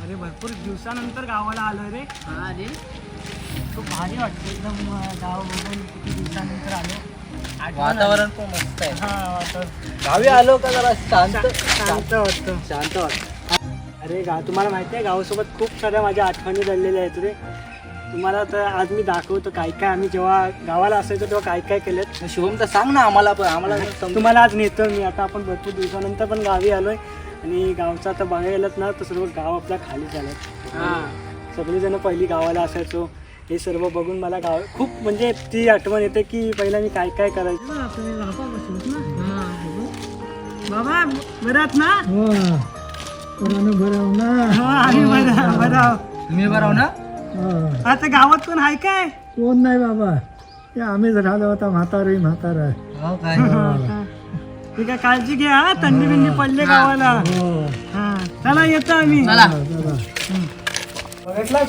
अरे भरपूर दिवसानंतर गावाला आलोय रे. हा अरे खूप भारी वाटतं एकदम गाव बघून किती दिवसानंतर आलो. वातावरण पण मस्त आहे. हा वातावरण गावी आलो का जरा शांत शांत वाटतं. शांत वाटतं. अरे तुम्हाला माहिती आहे गावासोबत खूप साऱ्या माझ्या आठवणी दडलेल्या आहेत रे. तुम्हाला तर आज मी दाखवतो काय काय आम्ही जेव्हा गावाला असायचो तेव्हा काय काय केलेत. शुभम तर सांग ना आम्हाला पण आम्हाला तुम्हाला आज नेतो मी. आता आपण भरपूर दिवसानंतर पण गावी आलोय आणि गावचं आता बघायला गेलंच ना तर सर्व गाव आपल्या खाली झालं. हां सगळेजण पहिली गावाला असायचो. हे सर्व बघून मला गाव खूप म्हणजे ती आठवण येते की पहिला मी काय काय करायचो. बाबा बरात ना. बरं ना आम्ही बरा. तुम्ही बरं ना. आता गावात कोण आहे काय. कोण नाही बाबा, ते आम्हीच राहिलो होता. म्हातारा हो काय ठीक आहे, काळजी घ्या हा. थंडी बिंडी पडले गावाला. हा चला येतो आम्ही. बघितलं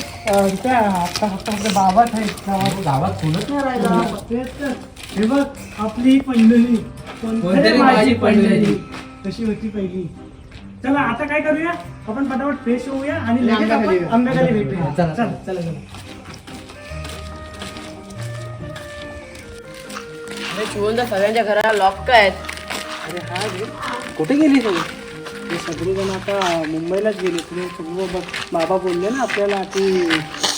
त्या आता आपल्या बाबाच आहे गावात कोणच नाही राहिला. तेच तर. हे बघ आपली पंढरी कोणतरी माझी पंढरी. कशी होती पहिली. चला आता काय करूया आपण फटाफट फ्रेश होऊया आणि लगेच आपण आंब्याखाली भेटूया. चला, चला चला. शिवंत सगळ्यांच्या घराला लॉक काय आहेत. अरे हा रे, कुठे गेली सगळी. ते सगळेजण आता मुंबईलाच गेले. तुम्ही सगळं बाबा बोलले ना आपल्याला की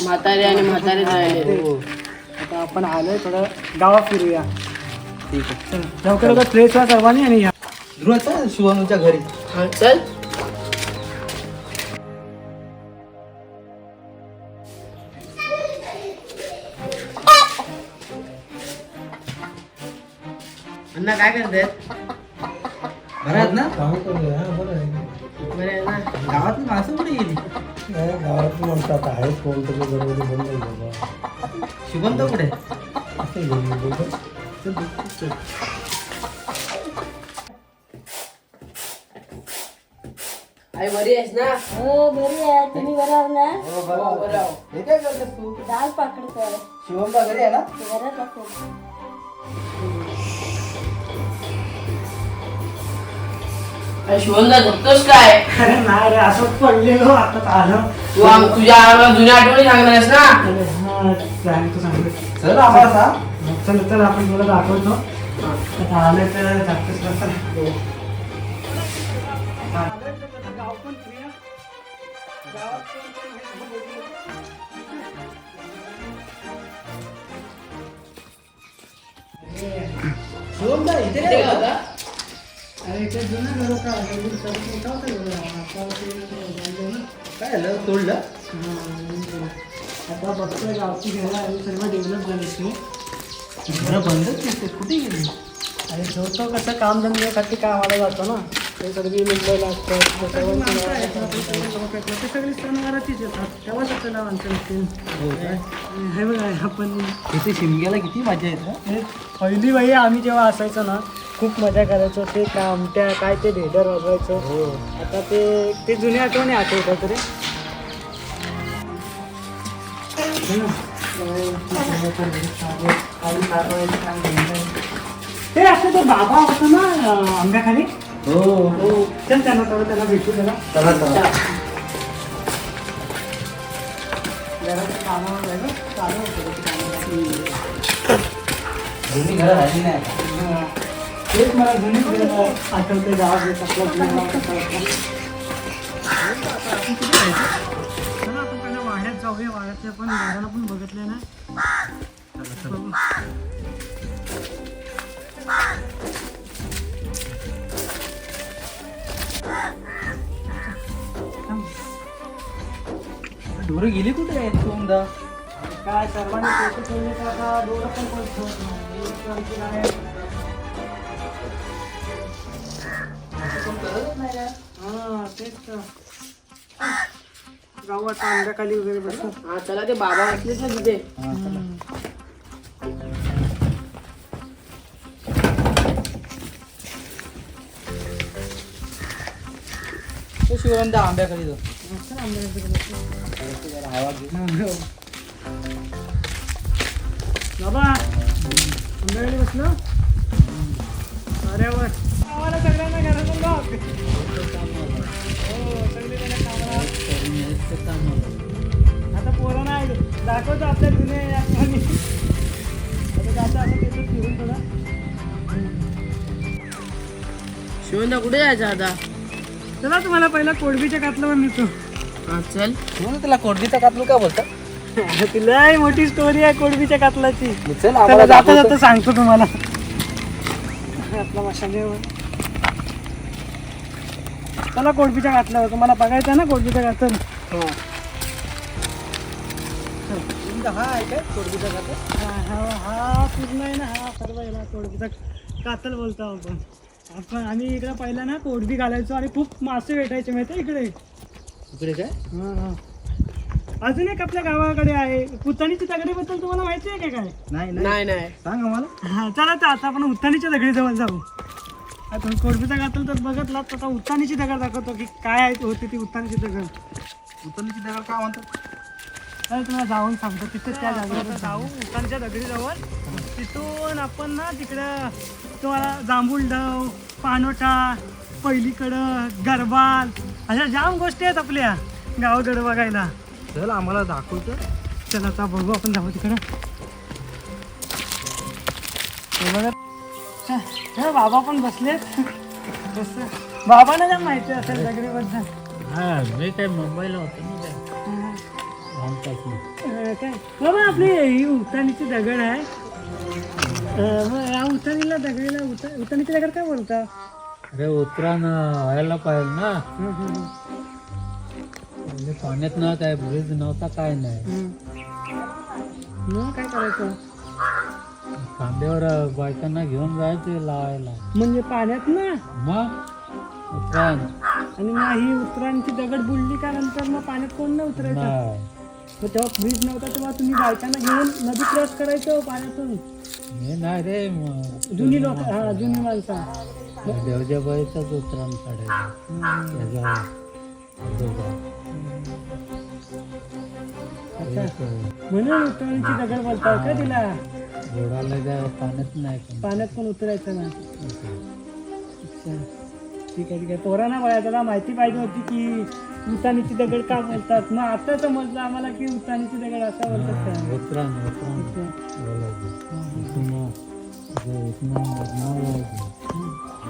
म्हातारे आणि म्हातारे राहिले. आता आपण आलोय थोडं गावात फिरूया. ठीक आहे चला लवकर फ्रेश व्हा सर्वांनी आणि या. ध्रुव चल शिवमच्या घरी. चल अण्णा काय करतायत. घरात ना. बरं आहे ना. गावात माणसं कुठे गेली. गावात म्हणतात आहे कोण तरी बरोबर बंद आहे बाबा. शुभम तर कुठे. असं गेली आई बरी आहेस ना. हो बरी आहे. तुम्ही बरोबर ना. हो बरं. हे काय करतेस तू. डाळ पाकडतोय. शिवमचा घरी आहे ना. घरात असेल. शिवमला झोपतोस काय. अरे नाही रे, असं पडलेलो आता आलं. तुझ्या जुन्या आठवणी सांगणार आहेस ना. अरे हा सांगतो सांगतो. चल आम्हाला सांग. चल चल आपण तुला दाखवतो. आता आलं तर जास्तच नसतं. गाव पण फ्री आहे. गावात शिवमचा इथे काय होता. अरे ते जुनं घर होतं. मोठा होता घर. आता काय झालं तोडलं. आता बघतोय गावची घरं आणि सर्व डेव्हलप झाले ते. घरं बंदच नसते कुठे गेली. आणि जो तो कसं कामधंद्यासाठी कामाला जातो ना. ते सगळी मुंबईला असतात. ते सगळी सणवाराचीच येतात. तेव्हाच आपल्याला माणसं नसतील. हे बघा आपण इथे शिमग्याला किती मजा येते. हे पहिली बाई आम्ही जेव्हा असायचो ना खूप मजा करायचो. ते कामट्या काय ते भेडर वाजवायचो. आता ते जुन्या आठवणी आठवतात रे. ते असं तो बाबा होता ना आंब्याखाली. हो चल त्यांना थोडं त्याला भेटू त्याला. चला चला. जरा ते कामावर आहे ना, चालू होतं ते कामावर. जुनी घरं राहिली नाही आता. तेच मला जुनी आठवते गावात येत आपला चला आपण पहिला वाड्यात जाऊया. वाड्यातल्या पण घराला पण बघितलं ना. ढोरं गेली कुठे आहेत शिवमदा. काय सर्वांनी पैसे ठेवले तर आता डोळं पण कोण ठेवत नाही. एक आमची गाय आहे. हा तेच तर. गावात आंब्याखाली वगैरे बसतो. हा चला ते बाबा असलेच ना तिथे. शिवमदा आंब्याखाली जाऊ. बाबा आंब्याखाली बसलो. अरे वा आम्हाला सगळ्यांना घरातून लाव. हो सगळेजण कामाला. दाखवतो आपल्या जुने आठवणी. आता जाता असं येतो फिरून थोडा. शिवंदा कुठे जायचं आता? चला तुम्हाला पहिला कोडबीच्या कातलावर नेतो. हा चल. तुला कोडबीचा कातल का बोलता? ती लय मोठी स्टोरी आहे कोडबीच्या कातलाची. चल चला आम्हाला जाता जाता सांगतो तुम्हाला. आपला मशालीवर चला कोडबीच्या कातल्यावर तुम्हाला बघायचं आहे ना कोडबीच्या कातल. हा आहे काय कोडबीचा कातल? हा पूर्ण आहे ना हा सर्व याला कोडबीचा कातल बोलतो आपण. आपण आम्ही इकडे पहिला ना कोडबी घालायचो आणि खूप मासे भेटायचे माहिती इकडे. इकडे काय? अजून एक आपल्या गावाकडे आहे उतानीची दगडीबद्दल तुम्हाला माहिती आहे का काय? नाही नाही. सांग आम्हाला. हा चला तर आता आपण उतानीच्या दगडी जवळ जाऊ. आता कोडबीचा कातल तर बघतलात आता उतानीची दगड दाखवतो की काय आहे होती ती उतानीची दगड. उतरलीची दगड काय म्हणतात? अरे तुम्हाला जाऊन सांगतो तिथे त्या जागेवर जाऊ उतानीच्या दगडी जवळ. तिथून आपण ना तिकडं तुम्हाला जांभूळडाव पानोटा पहिलीकडं गरबाल अशा जाम गोष्टी आहेत आपल्या गावाकडं बघायला. चल आम्हाला दाखवतो. चला आता बघू आपण जाऊ तिकडं. हे बघा हे बाबा पण बसलेत. बाबांना काय माहिती असेल दगडीबद्दल. मी काय मुंबईला होतो ना काय बाबा आपली ही उतानीची दगड आहे. या उतानीला दगडीला उतानीची दगड काय बोलता? अरे उतरान व्हायला पाहिजे ना. म्हणजे पाण्यात ना काय ब्रिज नव्हता काय नाही. मग काय करायचं? खांद्यावर बायकांना घेऊन जायचे लावायला. म्हणजे पाण्यात ना मग उतरान आणि मग ही उतरांची दगड बुडली का नंतर मग पाण्यात कोण नाही उतरायचं. नाही. मग तेव्हा ब्रिज नव्हता तेव्हा तुम्ही बायकांना घेऊन नदी क्रॉस करायचो पाण्यातून. हे नाही रे जुनी लोक हा जुनी माणसं. देवजाबाईचाच उतरान काढायचा. अच्छा म्हणून उतरांची दगड बोलतात का तिला. घोडाला काय पाण्यात नाही पण. पाण्यात पण उतरायचं ना. अच्छा ठीक आहे ठीक आहे. पोरांना बघा त्याला माहिती पाहिजे होती की उतानीची दगड का बोलतात. मग आता समजलं आम्हाला की उतानीची दगड असा बोलतात का. उतरान उतरान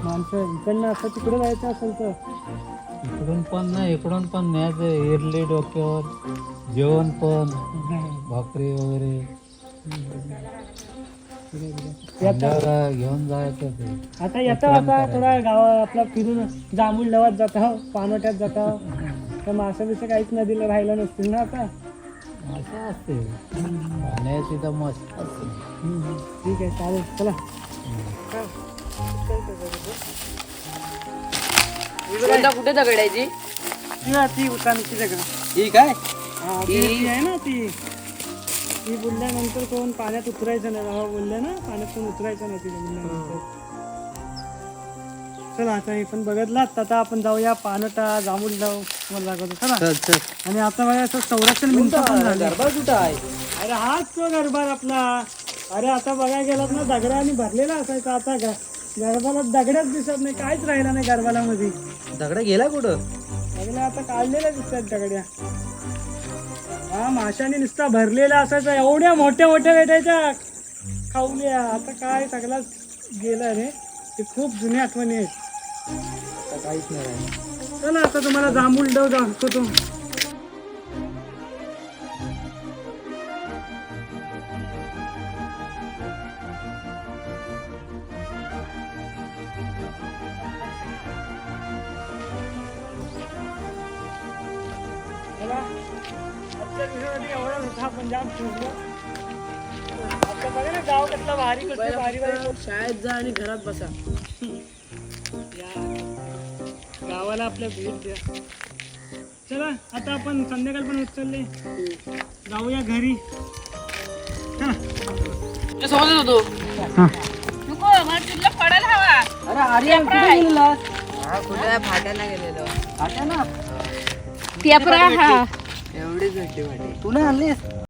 माणसं इकडनं असं तिकडे जायचं असेल तर इकडून पण नाही इकडून पण न्यायचं. इरली डोक्यावर जेवण पण भाकरी वगैरे घेऊन जायचं ते. आता येतो आता थोडा गावा आपला फिरून जांभूळ लवात जाता पानोट्यात जाता तर मासे बिसं काहीच नदीला राहिलं नसतील ना आता. असं असते पाण्याची तर मस्त असते. ठीक आहे चालेल चला. शिवंदा कुठे दगडायची? ती उतानीची दगड ही काय? हा ती आहे ना ती बुडल्यानंतर कोण पाण्यात उतरायचं नाही. बाबा बोलले ना पाण्यात कोण उतरायचं नाही तिला बुडल्यानंतर. चला आता हे पण बघितलात. आता आपण जाऊया पानोटा जांभूळ जाऊ मला दाखवतो चला. आणि आता बघा असं संरक्षण भिंत पण झाली. गरबा कुठं आहे? अरे हाच तो गरबार आपला. अरे आता बघायला गेलात ना दगडाने भरलेला असायचा. आता गरबाला दगडच दिसत नाही काहीच राहिला नाही गरबाला मध्ये. दगडा गेला कुठं? दगड्या आता काढलेल्या दिसतात दगड्या. हा माशाने नुसता भरलेला असायचा. एवढ्या मोठ्या मोठ्या भेटायच्या खाऊल्या. आता काय सगळाच गेला रे. ते खूप जुनी आठवणी आहेत. काहीच नाही. चला आता तुम्हाला जांभूळ डव दाखवतो. एवढाच होता आपण जाम फिरलो. आता बघा ना गाव कसला भारी कसं भारी भारी. शाळेत जा आणि घरात बसा. गावाला आपल्या भेट द्या. चला आता आपण संध्याकाळ पण होत चालले जाऊया घरी. सोबतच होतो. पडायला हवा. अरे आर्यन कुठे गेलेला? कुठे फाट्याला गेलेलो. आट्या ना एवढीच भेटली. तू नाही आणलीस?